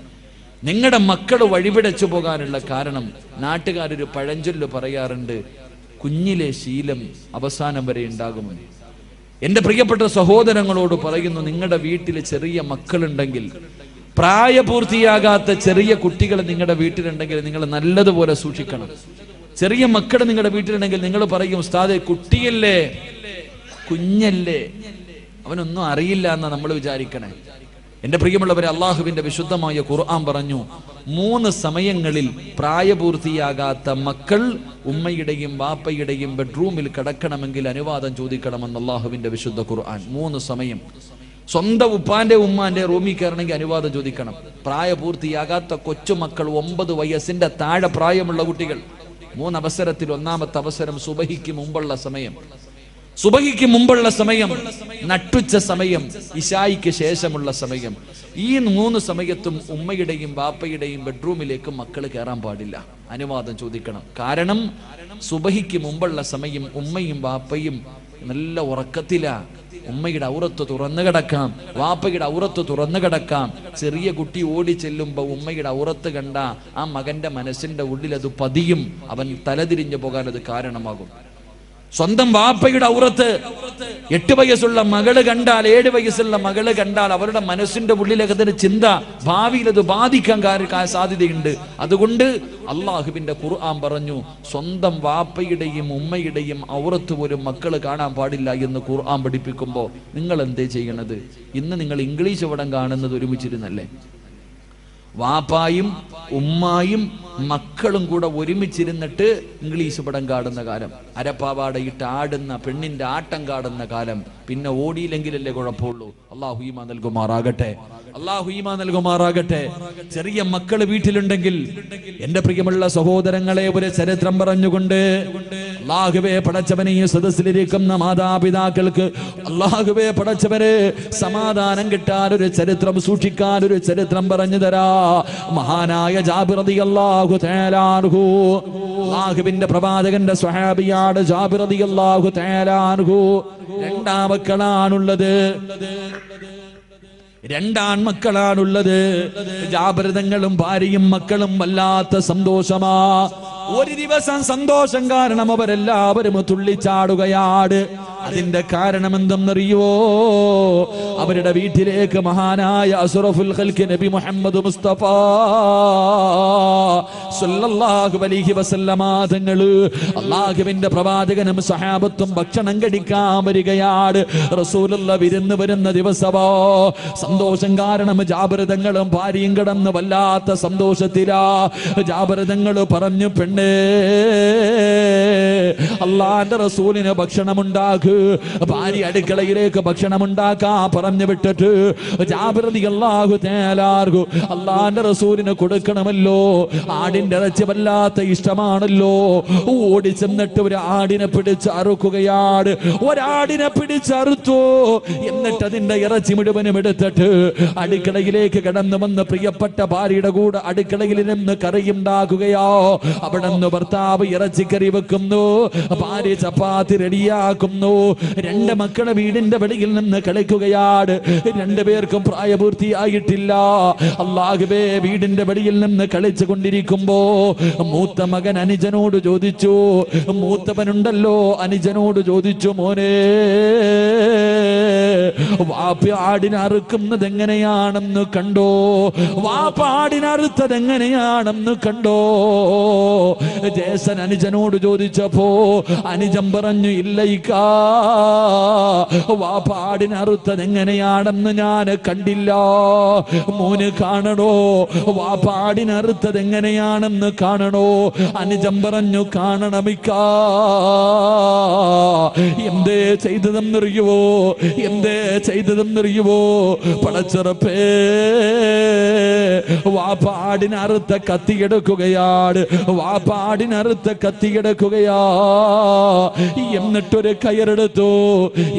നിങ്ങളുടെ മക്കൾ വഴിപിടച്ചു പോകാനുള്ള കാരണം, നാട്ടുകാരൊരു പഴഞ്ചൊല്ല് പറയാറുണ്ട്, കുഞ്ഞിലെ ശീലം അവസാനം വരെ ഉണ്ടാകുമെന്ന്. എൻ്റെ പ്രിയപ്പെട്ട സഹോദരങ്ങളോട് പറയുന്നു, നിങ്ങളുടെ വീട്ടിൽ ചെറിയ മക്കളുണ്ടെങ്കിൽ, പ്രായപൂർത്തിയാകാത്ത ചെറിയ കുട്ടികൾ നിങ്ങളുടെ വീട്ടിലുണ്ടെങ്കിൽ നിങ്ങൾ നല്ലതുപോലെ സൂക്ഷിക്കണം. ചെറിയ മക്കൾ നിങ്ങളുടെ വീട്ടിലുണ്ടെങ്കിൽ നിങ്ങൾ പറയും, ഉസ്താദേ കുട്ടിയല്ലേ, കുഞ്ഞല്ലേ, അവനൊന്നും അറിയില്ല എന്നാ നമ്മൾ വിചാരിക്കണേ. എൻ്റെ പ്രിയമുള്ളവരെ, അള്ളാഹുവിന്റെ വിശുദ്ധമായ ഖുർആൻ പറഞ്ഞു, 3 സമയങ്ങളിൽ പ്രായപൂർത്തിയാകാത്ത മക്കൾ ഉമ്മയുടെയും വാപ്പയുടെയും ബെഡ്റൂമിൽ കിടക്കണമെങ്കിൽ അനുവാദം ചോദിക്കണമെന്ന് അള്ളാഹുവിന്റെ വിശുദ്ധ ഖുർആൻ. 3 സമയം. സ്വന്തം ഉപ്പാന്റെ ഉമ്മാന്റെ റൂമിൽ കയറണമെങ്കിൽ അനുവാദം ചോദിക്കണം. പ്രായപൂർത്തിയാകാത്ത കൊച്ചുമക്കൾ, 9 വയസ്സിന്റെ താഴെ പ്രായമുള്ള കുട്ടികൾ, 3 അവസരത്തിൽ 1ാമത്തെ അവസരം സുബഹിക്ക് മുമ്പുള്ള സമയം, നട്ടുച്ച സമയം, ഇശായിക്ക് ശേഷമുള്ള സമയം. ഈ 3 സമയത്തും ഉമ്മയുടെയും ബാപ്പയുടെയും ബെഡ്റൂമിലേക്ക് മക്കൾ കയറാൻ പാടില്ല, അനുവാദം ചോദിക്കണം. കാരണം സുബഹിക്ക് മുമ്പുള്ള സമയം ഉമ്മയും ബാപ്പയും നല്ല ഉറക്കത്തിലാ. ഉമ്മയുടെ ഔറത്ത് തുറന്നു കിടക്കാം, വാപ്പയുടെ ഔറത്ത് തുറന്നു കിടക്കാം. ചെറിയ കുട്ടി ഓടി ചെല്ലുമ്പോൾ ഉമ്മയുടെ ഔറത്ത് കണ്ട ആ മകന്റെ മനസ്സിന്റെ ഉള്ളിൽ അത് പതിയും, അവൻ തലതിരിഞ്ഞു പോകാൻ അത് കാരണമാകും. സ്വന്തം വാപ്പയുടെ ഔറത്ത് 8 വയസ്സുള്ള മകള് കണ്ടാൽ, 7 വയസ്സുള്ള മകള് കണ്ടാൽ അവരുടെ മനസ്സിന്റെ ഉള്ളിലകത്തിന് ചിന്ത, ഭാവിയിൽ അത് ബാധിക്കാൻ സാധ്യതയുണ്ട്. അതുകൊണ്ട് അള്ളാഹുവിന്റെ ഖുർആൻ പറഞ്ഞു, സ്വന്തം വാപ്പയുടെയും ഉമ്മയുടെയും ഔറത്ത് പോലും മക്കള് കാണാൻ പാടില്ല എന്ന് ഖുർആൻ പഠിപ്പിക്കുമ്പോൾ നിങ്ങൾ എന്തേ ചെയ്യണത്? ഇന്ന് നിങ്ങൾ ഇംഗ്ലീഷ് പടം കാണുന്നത് ഒരുമിച്ചിരുന്നല്ലേ? വാപ്പായും ഉമ്മായും മക്കളും കൂടെ ഒരുമിച്ചിരുന്നിട്ട് ഇംഗ്ലീഷ് പടം കാണുന്ന കാലം, അരപ്പാവാടയിട്ട് ആടുന്ന പെണ്ണിന്റെ ആട്ടം കാണുന്ന കാലം. പിന്നെ ഓടിയില്ലെങ്കിലല്ലേ കുഴപ്പമുള്ളൂ. അല്ലാഹു ഈമാൻ നൽകുമാറാകട്ടെ, അല്ലാഹു ഈമാൻ നൽകുമാറാകട്ടെ. ചെറിയ മക്കള് വീട്ടിലുണ്ടെങ്കിൽ എന്റെ പ്രിയമുള്ള സഹോദരങ്ങളെ, ഒരു ചരിത്രം പറഞ്ഞുകൊണ്ട് അല്ലാഹുവേ പടച്ചവനെ, ഈ സദസ്സിലിരിക്കുന്ന മാതാപിതാക്കൾക്ക് അല്ലാഹുവേ പടച്ചവനെ സമാധാനം കിട്ടാൻ ഒരു ചരിത്രം സൂക്ഷിക്കാൻ ഒരു ചരിത്രം പറഞ്ഞു തരാ. മഹാനായ ജാബിർ റളിയല്ലാഹു തആല അൻഹു, അല്ലാഹുവിന്റെ പ്രവാചകന്റെ സ്വഹാബിയാണ് ജാബിർ റളിയല്ലാഹു തആല അൻഹു. രണ്ടാമക്കളാണുള്ളത്, രണ്ടാൺമക്കളാണുള്ളത്. ജാബിർ തങ്ങളും ഭാര്യയും മക്കളും വല്ലാത്ത സന്തോഷമാ. ഒരു ദിവസം സന്തോഷം കാരണം അവരെല്ലാവരും തുള്ളിച്ചാടുകയാണ്. അതിന്റെ കാരണം എന്തെന്നറിയോ? അവരുടെ വീട്ടിലേക്ക് മഹാനായ അസ്റഫുൽ ഖൽഖ് നബി മുഹമ്മദ് മുസ്തഫ സല്ലല്ലാഹു അലൈഹി വസല്ലമ തങ്ങള്, അല്ലാഹുവിന്റെ പ്രവാചകനും സഹാബത്തും ഭക്ഷണം കഴിക്കാൻ വരികയാണ്. റസൂലുള്ളാഹി വിരുന്ന് വരുന്ന ദിവസമോ സന്തോഷം കാരണം ജാബിർ തങ്ങളും ഭാര്യയും കിടന്ന് വല്ലാത്ത സന്തോഷത്തിലാ. ജാബിർ തങ്ങൾ പറഞ്ഞു, പെണ്ണേ അല്ലാഹുവിന്റെ റസൂലിന് ഭക്ഷണമുണ്ടാക്ക്. ഭാര്യ അടുക്കളയിലേക്ക് ഭക്ഷണമുണ്ടാക്കാ പറഞ്ഞു വിട്ടിട്ട് ജാബിർ റളിയല്ലാഹു തആല അൻഹു അല്ലാഹുവിന്റെ റസൂലിന് കൊടുക്കണമല്ലോ. ആടിന്റെ ഇറച്ചി വല്ലാത്ത ഇഷ്ടമാണല്ലോ. ഓടി ചെന്നിട്ട് ഒരു ആടിനെ പിടിച്ച് അറുക്കുകയാണ്. ഒരാടിനെ പിടിച്ചറുത്തു. എന്നിട്ട് അതിന്റെ ഇറച്ചി മുഴുവനും എടുത്തിട്ട് അടുക്കളയിലേക്ക് കടന്നു വന്ന് പ്രിയപ്പെട്ട ഭാര്യയുടെ കൂടെ അടുക്കളയിൽ നിന്ന് കറിയുണ്ടാക്കുകയോ. അവിടെ നിന്ന് ഭർത്താവ് ഇറച്ചിക്കറി വെക്കുന്നു, ഭാര്യ ചപ്പാത്തി റെഡിയാക്കുന്നു. 2 മക്കളെ വീടിന്റെ വെളിയിൽ നിന്ന് കളിക്കുകയാണ്. 2 പേർക്കും പ്രായപൂർത്തിയായിട്ടില്ല. അല്ലാഹുവേ, വീടിന്റെ വെളിയിൽ നിന്ന് കളിച്ചു കൊണ്ടിരിക്കുമ്പോ മൂത്ത മകൻ അനുജനോട് ചോദിച്ചു, മൂത്തവനുണ്ടല്ലോ അനുജനോട് ചോദിച്ചു, മോനെ വാപ്പ ആടിനെ അറുക്കുന്നത് എങ്ങനെയാണെന്ന് കണ്ടോ? വാപ്പ ആടിനെ അറുത്തത് എങ്ങനെയാണെന്ന് കണ്ടോ? ജേസൻ അനുജനോട് ചോദിച്ചപ്പോ അനുജൻ പറഞ്ഞു, ഇല്ലയിക്കാ, വാപ്പ ആടിനെ അറുത്തത് എങ്ങനെയാണെന്ന് ഞാൻ കണ്ടില്ല. മോന് കാണണോ? വാപ്പ ആടിനെ അറുത്തത് എങ്ങനെയാണെന്ന് കാണണോ? അനുജൻ പറഞ്ഞു, കാണണമിക്കാ. എന്തേ ചെയ്തതെന്നറിയുവോ? എന്തേ ചെയ്തതെന്നറിയുവോ? പടച്ചറപ്പേ, വാപ്പ ആടിനെ അറുത്ത കത്തിയെടുക്കുകയാണ്. വാപ്പ ആടിനെ അറുത്ത കത്തിയെടുക്കുകയാ. എന്നിട്ടൊരു കയറെടുത്തു.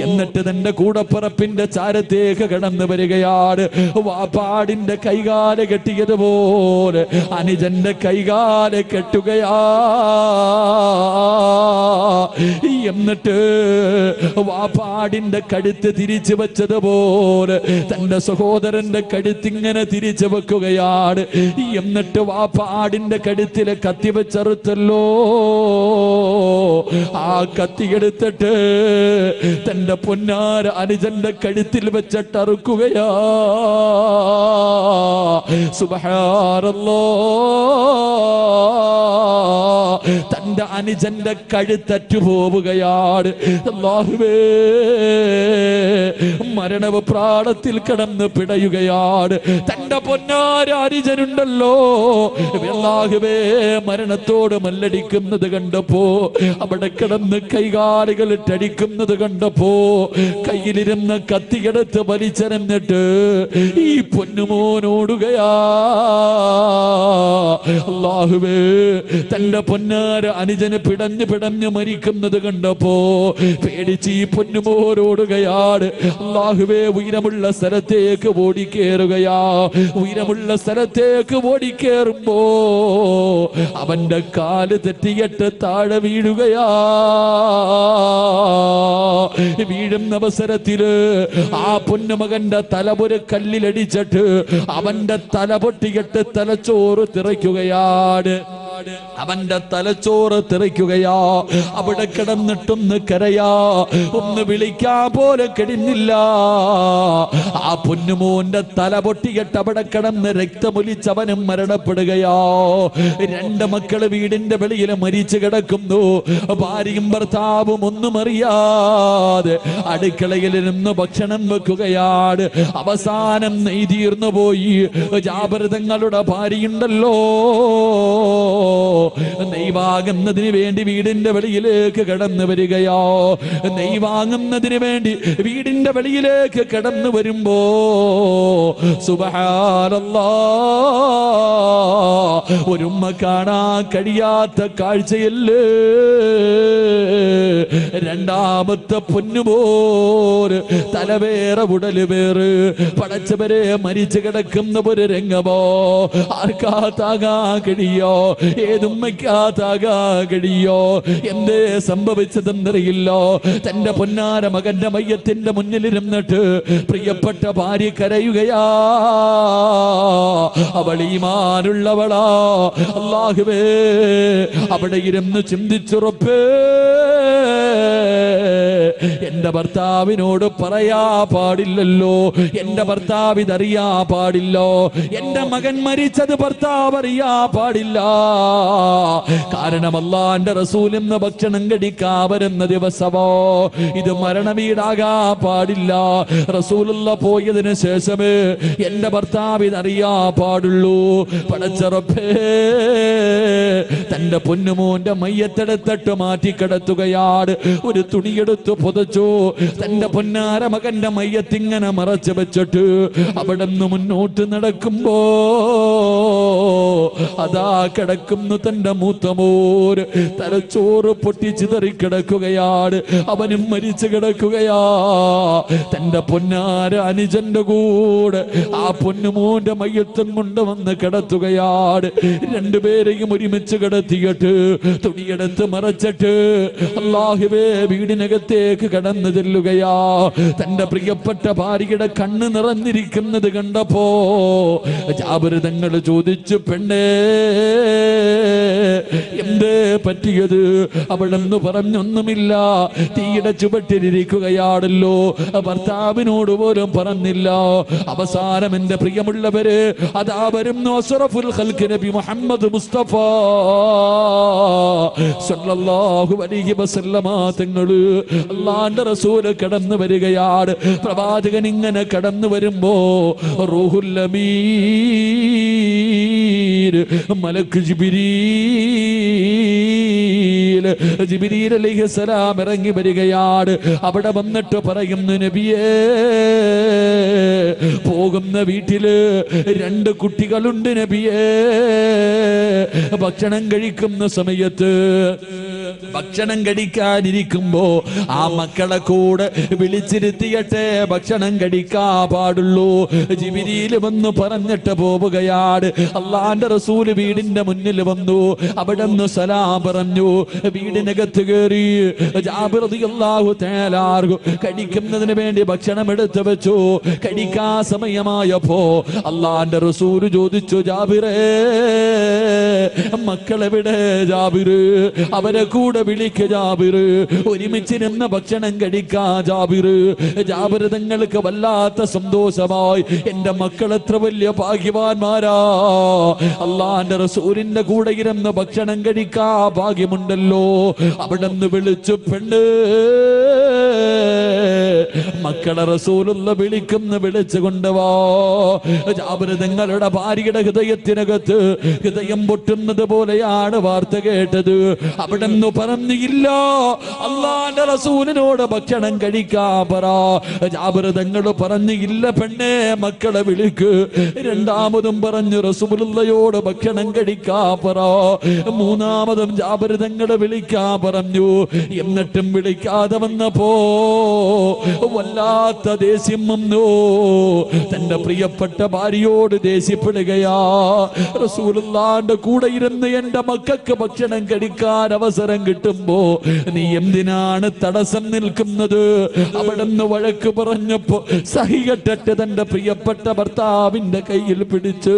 എന്നിട്ട് തന്റെ കൂടപ്പറപ്പിന്റെ ചാരത്തേക്ക് കടന്നു വരികയാണ്. വാപ്പാടിന്റെ കൈകാല് കെട്ടിയതുപോലെ അനുജന്റെ കൈകാല് കെട്ടുകയാ. എന്നിട്ട് വാപ്പാടിന്റെ കഴുത്ത് തിരിച്ചു വെച്ചതുപോലെ തന്റെ സഹോദരന്റെ കഴുത്തിങ്ങനെ തിരിച്ചു വെക്കുകയാണ്. എന്നിട്ട് വാപ്പാടിന്റെ കഴുത്തിലെ കത്തി വെച്ചറുത്തല്ലോ. ആ കത്തിയെടുത്തിട്ട് തന്റെ പൊന്നാര അനുജന്റെ കഴുത്തിൽ വെച്ചിട്ട് അറുക്കുകയാ. സുബ്ഹാനല്ലാഹ്, തന്റെ അനുജന്റെ കഴുത്തറ്റു പോവുകയാണ്. അല്ലാഹുവേ, മരണവ് പ്രാണത്തിൽ കിടന്ന് പിടയുകയാണ്. തന്റെ പൊന്നാര അനുജനുണ്ടല്ലോ, അല്ലാഹുവേ, മരണത്തോട് മല്ലടിക്കുന്നത് കണ്ടപ്പോ, അവിടെ കിടന്ന് കൈകാലുകൾ ഇട്ടടിക്കുന്നത് കണ്ടപ്പോ കയ്യിലിരുന്ന കത്തിയെടുത്ത് വലിച്ചെറിഞ്ഞിട്ട് ഈ പൊന്നുമോനോടുകയാ. അല്ലാഹുവേ, തന്റെ പൊന്നാര അനുജന് പിടഞ്ഞു പിടഞ്ഞു മരിക്കുന്നത് കണ്ടപ്പോ പേടിച്ച് ഈ പൊന്നുമോനോടുകയാണ്. അല്ലാഹുവേ, ഉയരമുള്ള സ്ഥലത്തേക്ക് ഓടിക്കേറുകയാ. ഉയരമുള്ള സ്ഥലത്തേക്ക് ഓടിക്കേറുമ്പോ അവന്റെ കാല് തെറ്റിയിട്ട് താഴെ വീഴുകയാ. വീഴുന്ന അവസരത്തില് ആ പൊന്നുമകന്റെ തലപൊരു കല്ലിലടിച്ചിട്ട് അവന്റെ തല പൊട്ടിയിട്ട് തലച്ചോറ് തിറയ്ക്കുകയാണ്. അവന്റെ തലച്ചോറ് തെറിക്കുകയാ. അവിടെ കിടന്നിട്ടൊന്ന് കരയാ, ഒന്ന് വിളിക്കാൻ പോലെ കഴിഞ്ഞില്ല. ആ പൊന്നുമോന്റെ തല പൊട്ടിയിട്ട് അവിടെ കിടന്ന് രക്തമൊലിച്ചവനും മരണപ്പെടുകയാ. രണ്ട് മക്കള് വീടിന്റെ വെളിയിൽ മരിച്ചു കിടക്കുന്നു. ഭാര്യയും ഭർത്താവും ഒന്നും അറിയാതെ അടുക്കളയിൽ നിന്ന് ഭക്ഷണം വെക്കുകയാണ്. അവസാനം നെയ്തീർന്നു പോയി. ജാബിർ തങ്ങളുടെ ഭാര്യയുണ്ടല്ലോ, നെയ് വാങ്ങുന്നതിന് വേണ്ടി വീടിന്റെ വെളിയിലേക്ക് കടന്നു വരികയോ. നെയ് വാങ്ങുന്നതിന് വേണ്ടി വീടിന്റെ വെളിയിലേക്ക് കടന്നു വരുമ്പോ സുബ്ഹാനല്ലാഹ്, ഒരു ഉമ്മ കാണാൻ കഴിയാത്ത കാഴ്ചയല്ലേ. രണ്ടാമത്തെ പൊന്നുപോര് തലവേറെ ഉടല് വേറ് പടച്ചവരെ മരിച്ചു കിടക്കുന്ന ഒരു രംഗമോ ആർക്കാ താകാൻ കഴിയോ? ഏതുമ്മയ്ക്കാ താകാൻ കഴിയോ? എന്തേ സംഭവിച്ചതെന്നറിയില്ലോ. തന്റെ പൊന്നാര മകന്റെ മയ്യത്തിന്റെ മുന്നിലിരുന്നിട്ട് പ്രിയപ്പെട്ട ഭാര്യ കരയുകയാ. അവൾ ഈമാനുള്ളവളാ. അല്ലാഹുവേ, അവിടെ ഇരുന്ന് ചിന്തിച്ചുറപ്പേ, എന്റെ ഭർത്താവിനോട് പറയാ പാടില്ലല്ലോ, എന്റെ ഭർത്താവ് ഇതറിയാ പാടില്ലോ, എന്റെ മകൻ മരിച്ചത് ഭർത്താവ് അറിയാ പാടില്ല. കാരണം അല്ലാഹുവിന്റെ റസൂൽ ഇന്ന് ഭക്ഷണം കഴിക്കാൻ വരുന്ന ദിവസമോ ഇത് മരണവീടാകാ പാടില്ല. റസൂലുള്ള പോയതിനു ശേഷമേ എന്റെ ഭർത്താവ് ഇതറിയാ പാടുള്ളൂ. പടച്ചറപ്പേ, തന്റെ പൊന്നുമോന്റെ മയ്യത്തെടുത്തിട്ട് മാറ്റിക്കിടത്തുകയാണ്. ഒരു തുണിയെടുത്ത് പുതച്ചു. തന്റെ പൊന്നാര മകന്റെ മയ്യത്തിങ്ങനെ മറച്ചു വെച്ചിട്ട് അവിടെ നിന്ന് മുന്നോട്ട് നടക്കുമ്പോ അതാ കിടക്കുന്നു തന്റെ മൂത്തമോര്. തലച്ചോറ് പൊട്ടിച്ചിതറി കിടക്കുകയാണ്. അവനും മരിച്ചു കിടക്കുകയാ. തന്റെ പൊന്നാര അനുജന്റെ കൂടെ ആ പൊന്നുമോന്റെ മയ്യത്തും കൊണ്ടുവന്ന് കിടത്തുകയാണ്. രണ്ടുപേരെയും ഒരുമിച്ച് കിടത്തിയിട്ട് തുണിയെടുത്ത് മറച്ചിട്ട് അല്ലാഹുവേ വീടിനകത്തേക്ക് കടന്നു ചെല്ലുകയാ. തന്റെ പ്രിയപ്പെട്ട ഭാര്യയുടെ കണ്ണ് നിറഞ്ഞിരിക്കുന്നത് കണ്ടപ്പോ ജാബിർ തങ്ങൾ ചോദിച്ചു, പെണ്ണേ എന്തേ പറ്റിയത്? അവിടെന്ന് പറഞ്ഞൊന്നുമില്ല, തീയുടെ ചുവട്ടിലിരിക്കുകയാണല്ലോ, ഭർത്താവിനോട് പോലും പറഞ്ഞില്ല. അവസാനം എന്റെ പ്രിയമുള്ളവര് അതാ വരുന്നു അസ്റഫുൽ ഖൽഖ് നബി മുഹമ്മദ് മുസ്തഫ സല്ലല്ലാഹു അലൈഹി വസല്ലമ തങ്ങള് അല്ലാഹുവിന്റെ റസൂല് കടന്നു വരികയാണ്. പ്രവാചകൻ ഇങ്ങനെ കടന്നു വരുമ്പോ റൂഹുൽ അമീൻ മലക്ക് ജിബ്രീൽ അലൈഹിസ്സലാം ഇറങ്ങി വരികയാണ്. അവിടെ വന്നിട്ട് പറയുന്നു, നബിയേ, പോകുന്ന വീട്ടില് 2 കുട്ടികളുണ്ട് നബിയേ. ഭക്ഷണം കഴിക്കുന്ന സമയത്ത് ഭക്ഷണം കഴിക്കാനിരിക്കുമ്പോ ആ മക്കളെ കൂടെ വിളിച്ചിരുത്തിയട്ടെ ഭക്ഷണം കഴിക്കാൻ പാടുള്ളൂ. ജിബ്രീൽ വന്ന് പറഞ്ഞിട്ട് പോവുകയാണ്. അല്ലാഹുവിന്റെ റസൂല് വീടിന്റെ മുന്നിൽ വന്നു. അവിടെ നിന്ന് സലാം പറഞ്ഞു. വീടിനകത്ത് കയറി ജാബിർ റളിയല്ലാഹു തആല കഴിക്കുന്നതിന് വേണ്ടി ഭക്ഷണം എടുത്തു വെച്ചു. കഴിക്കാൻ സമയമായപ്പോ അല്ലാഹുവിന്റെ റസൂല് ചോദിച്ചു, ജാബിറേ, മക്കളെവിടെ ജാബിർ? അവരെ കൂടെ വിളിക്ക് ജാബിർ, ഒരുമിച്ചിരുന്ന് ഭക്ഷണം കഴിക്കാൻ ജാബിർ. ജാബിർ തങ്ങൾക്ക് വല്ലാത്ത സന്തോഷമായി. എന്റെ മക്കൾ എത്ര വലിയ ഭാഗ്യവാന്മാരാ, അല്ലാഹുവിന്റെ റസൂലിന്റെ കൂടെ ഇരുന്ന് ഭക്ഷണം കഴിക്കാൻ ഭാഗ്യമുണ്ടല്ലോ. അവിടെ നിന്ന് വിളിച്ചു, പെണ്ണ്, മക്കളെ റസൂലുള്ള വിളിച്ചു കൊണ്ടുവാ. ജാബിർ തങ്ങളുടെ ഭാര്യയുടെ ഹൃദയത്തിനകത്ത് ഹൃദയം പൊട്ടുന്നത് പോലെയാണ് വാർത്ത കേട്ടത്. അവിടെ നിന്ന് പറഞ്ഞില്ല, അല്ലാഹുവിന്റെ റസൂലിനോട് ഭക്ഷണം കഴിക്കാൻ പറ. ജാബിർ തങ്ങൾ പറഞ്ഞില്ല, പെണ്ണേ, മക്കളെ വിളിക്ക്. രണ്ടാമതും പറഞ്ഞു, റസൂലുള്ളയോട് ഭക്ഷണം കഴിക്കാൻ പറ. മൂന്നാമതും ജാബിർ തങ്ങളെ വിളിക്കാൻ പറഞ്ഞു. എന്നിട്ടും വിളിക്കാതെ വന്നപ്പോ വല്ലാത്ത ദേഷ്യം വന്നു. തന്റെ പ്രിയപ്പെട്ട ഭാര്യയോട് ദേഷ്യപ്പെടുകയാ. റസൂലുള്ളാഹിന്റെ കൂടെ ഇരുന്ന് എന്റെ മക്കൾക്ക് ഭക്ഷണം കഴിക്കാൻ അവസരം കിട്ടി കിട്ടുമ്പോ നീ എന്തിനാണ് തടസ്സം നിൽക്കുന്നത്? അവിടുന്ന് വഴക്ക് പറഞ്ഞപ്പോ സഹികെട്ടിട്ട് തന്റെ പ്രിയപ്പെട്ട ഭർത്താവിന്റെ കയ്യിൽ പിടിച്ച്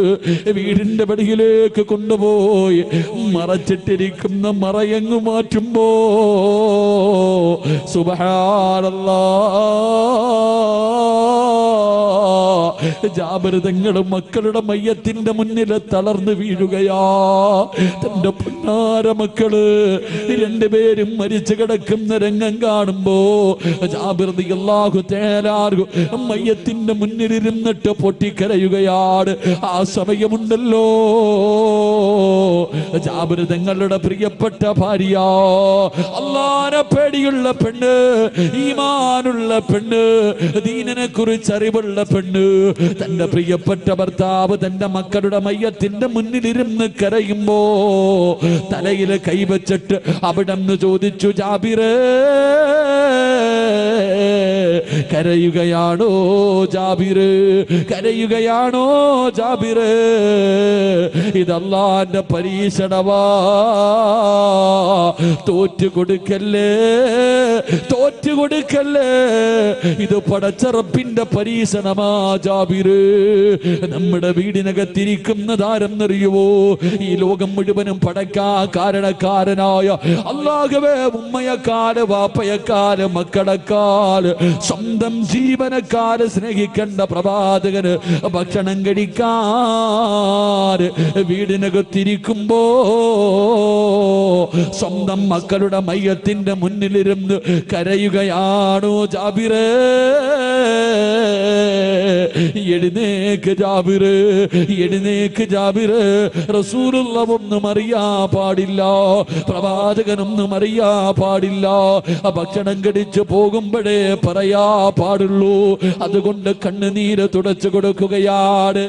വീടിന്റെ പടിയിലേക്ക് കൊണ്ടുപോയി മറച്ചിട്ടിരിക്കുന്ന മറയങ്ങു മാറ്റുമ്പോ സുബ്ഹാനല്ലാഹ്, ജാബിർ തങ്ങളുടെ മക്കളുടെ മയ്യത്തിന്റെ മുന്നിൽ തളർന്നു വീഴുകയാ. തന്റെ പൊന്നാര മക്കള് രണ്ടുപേരും മരിച്ചു കിടക്കുന്ന രംഗം കാണുമ്പോ ജാബിർ റളിയല്ലാഹു തആല മയ്യത്തിന്റെ മുന്നിലിരുന്നിട്ട് പൊട്ടിക്കരയുകയാണ്. ആ സമയമുണ്ടല്ലോ ജാബിർ തങ്ങളുടെ പ്രിയപ്പെട്ട ഭാര്യ, അല്ലാഹുവിനെ പേടിയുള്ള പെണ്ണ്, ഈമാനുള്ള പെണ്ണ്, ദീനിനെ കുറിച്ച് അറിവുള്ള പെണ്ണ്, തന്റെ പ്രിയപ്പെട്ട ഭർത്താവ് തന്റെ മക്കളുടെ മയ്യത്തിന്റെ മുന്നിലിരുന്ന് കരയുമ്പോ തലയിൽ കൈവച്ചിട്ട് അവിടെന്ന് ചോദിച്ചു, ജാബിറേ കരയുകയാണോ ജാബിറ്? കരയുകയാണോ ജാബിറ്? ഇത് അല്ലാഹുവിന്റെ പരീക്ഷണമാ. തോറ്റുകൊടുക്കല്ലേ, തോറ്റുകൊടുക്കല്ലേ. ഇത് പടച്ച റബ്ബിന്റെ പരീക്ഷണമാ ജാബിറ്. നമ്മുടെ വീടിനകത്തിരിക്കുന്നതാരെന്നറിയുവോ? ഈ ലോകം മുഴുവനും പടക്കാ കാരണക്കാരനായ അല്ലാഹുവേ, ഉമ്മയെക്കാല് വാപ്പയെക്കാല് മക്കളെക്കാല് സ്വന്തം ജീവനക്കാര് സ്നേഹിക്കേണ്ട പ്രവാചകന് ഭക്ഷണം കഴിക്കാൻ വീടിനകത്തിരിക്കുമ്പോ സ്വന്തം മക്കളുടെ മയ്യത്തിന്റെ മുന്നിലിരുന്ന് കരയുകയാണോ ജാബിറേ? എഴുന്നേക്ക് ജാബിറ്, എഴുന്നേക്ക് ജാബിറ്. റസൂലുള്ളാഹി ഒന്നും അറിയാ പാടില്ല, പ്രവാചകനൊന്നും അറിയാ പാടില്ല. ഭക്ഷണം കഴിച്ചു പോകുമ്പോഴേ പറയാ പാടുള്ളൂ. അതുകൊണ്ട് കണ്ണുനീര് തുടച്ചു കൊടുക്കുകയാണ്.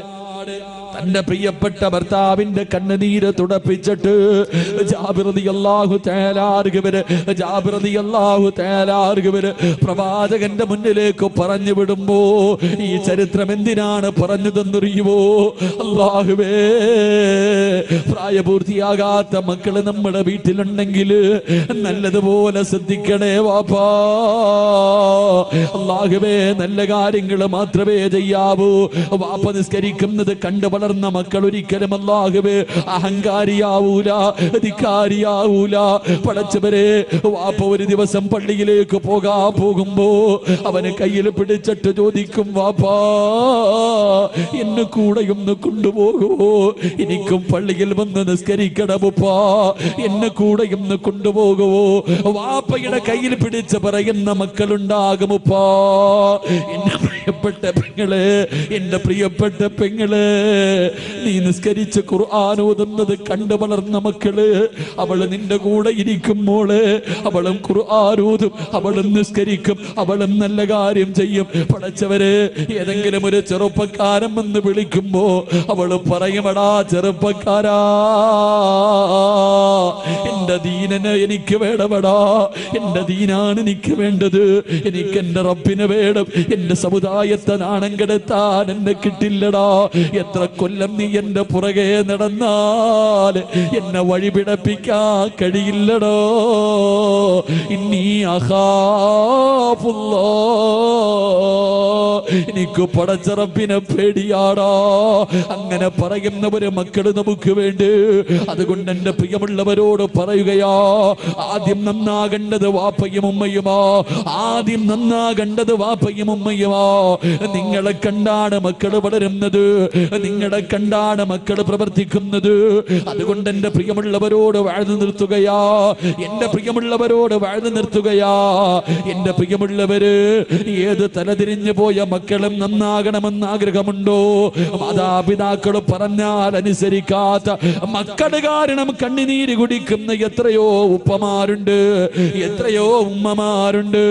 തന്റെ പ്രിയപ്പെട്ട ഭർത്താവിന്റെ കണ്ണുനീര് തുടപ്പിച്ചിട്ട് ജാബിർ റളിയല്ലാഹു തആല പ്രവാചകന്റെ മുന്നിലേക്ക് പറഞ്ഞു വിടുമ്പോ ഈ ചരിത്രം എന്തിനാണ് പറഞ്ഞതെന്നറിയുമോ? അല്ലാഹുവേ, പ്രായപൂർത്തിയാകാത്ത മക്കള് നമ്മുടെ വീട്ടിലുണ്ടെങ്കിൽ നല്ലതുപോലെ ശ്രദ്ധിക്കണേ വാപ്പാ. അല്ലാഹുവേ, നല്ല കാര്യങ്ങൾ മാത്രമേ ചെയ്യാവൂ. വാപ്പ നിസ്കരിക്കുന്നത് കണ്ടു വളർന്ന മക്കൾ ഒരിക്കലും അല്ലാഹുവേ അഹങ്കാരിയാവൂല, ധിക്കാരിയാവൂല. പടച്ചവരെ, വാപ്പ ഒരു ദിവസം പള്ളിയിലേക്ക് പോകുമ്പോ അവന് കയ്യിൽ പിടിച്ചിട്ട് ചോദിക്കും, വാപ്പാ എന്നെ കൂടെയൊന്ന് കൊണ്ടുപോകുമോ? എനിക്കും പള്ളിയിൽ വന്ന് നിസ്കരിക്കണമുപ്പാ, എന്നെ കൂടെയൊന്ന് കൊണ്ടുപോകുമോ? വാപ്പയുടെ കയ്യിൽ പിടിച്ച് പറയുന്ന മക്കളുണ്ടാകുമുപ്പാ. എന്റെ പ്രിയപ്പെട്ട പെങ്ങളെ, എന്റെ പ്രിയപ്പെട്ട പെങ്ങളെ, നീ നിസ്കരിച്ച് ഖുർആൻ ഓതുന്നത് കണ്ടു വളർന്ന മക്കള്, അവള് നിന്റെ കൂടെ ഇരിക്കുമ്പോള് അവളും ഖുർആൻ ഓതും, അവളും നിസ്കരിക്കും, അവളും നല്ല കാര്യം ചെയ്യും. പടച്ചവര്, ഏതെങ്കിലും ഒരു ചെറുപ്പക്കാരൻ എന്ന് വിളിക്കുമ്പോ അവള് പറയുമടാ ചെറുപ്പക്കാരാ, എന്റെ ദീനന് എനിക്ക് വേണമടാ, എന്റെ ദീനാണ് എനിക്ക് വേണ്ടത്, എനിക്ക് എന്റെ റബ്ബിനെ വേണം, എന്റെ സമുദായത്തെ നാണം കെടുത്താൻ എന്നെ കിട്ടില്ലടാ. എത്ര കൊല്ലം നീ എന്റെ പുറകെ നടന്നാൽ എന്നെ വഴിപിടപ്പിക്കാൻ കഴിയില്ലടോ. ഇന്നീ അഖാഫുല്ലാഹ്, എനിക്ക് പടച്ച റബ്ബിനെ പേടിയാടാ. അങ്ങനെ പറയുന്നവര് മക്കള് നമുക്ക് വേണ്ടി. അതുകൊണ്ട് എന്റെ പ്രിയമുള്ളവരോട് പറയുകയാ, ആദ്യം നന്നാകേണ്ടത് വാപ്പയും ഉമ്മയുമാ, ആദ്യം നന്നാകേണ്ടത് വാപ്പയും ഉമ്മയുമാ. നിങ്ങളെ കണ്ടാണ് മക്കള് വളരുന്നത്, നിങ്ങളെ കണ്ടാണ് മക്കള് പ്രവർത്തിക്കുന്നത്. അതുകൊണ്ട് എന്റെ പ്രിയമുള്ളവരോട് വാഴ്ന്നു നിർത്തുകയാ, എന്റെ പ്രിയമുള്ളവരോട് വാഴ്ന്നു നിർത്തുകയാ. എന്റെ പ്രിയമുള്ളവര്, ഏത് തലതിരിഞ്ഞു പോയ മക്കളും നന്നാകണമെന്ന് ആഗ്രഹമുണ്ടോ? മാതാപിതാക്കൾ പറഞ്ഞാൽ അനുസരിക്കാത്ത മക്കള് കാരണം കണ്ണുനീര് കുടിക്കുന്ന എത്രയോ ഉപ്പമാരുണ്ട്, എത്രയോ ഉമ്മമാരുണ്ട്.